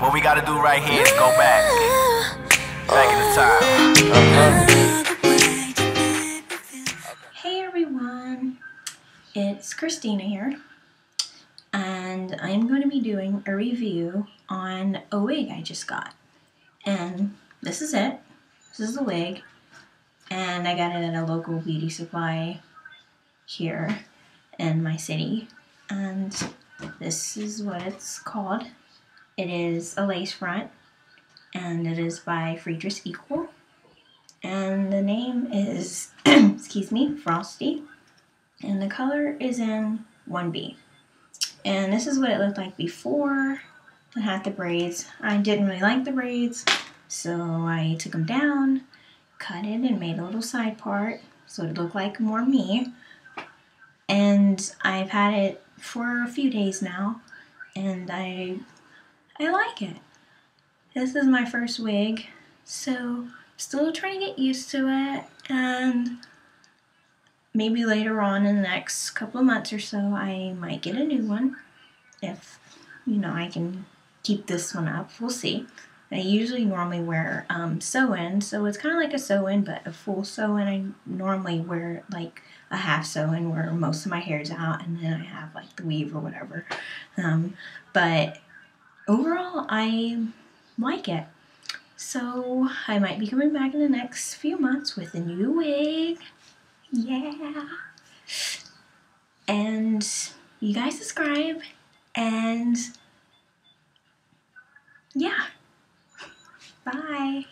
What we gotta do right here is go back in the time. Hey everyone, it's Christina here, and I'm going to be doing a review on a wig I just got. And this is it. This is the wig, and I got it at a local beauty supply here in my city. And this is what it's called. It is a lace front, and it is by Friedrichs Equal. And the name is, excuse me, Frosty. And the color is in 1B. And this is what it looked like before I had the braids. I didn't really like the braids, so I took them down, cut it, and made a little side part so it looked like more me. And I've had it for a few days now, and I like it. This is my first wig, so still trying to get used to it, and maybe later on in the next couple of months or so I might get a new one if, you know, I can keep this one up. We'll see. I usually normally wear sew-in, so it's kind of like a sew-in but a full sew-in. I normally wear like a half sew-in where most of my hair's out, and then I have like the weave or whatever. But overall I like it. So I might be coming back in the next few months with a new wig. Yeah. And you guys subscribe, and yeah. Bye.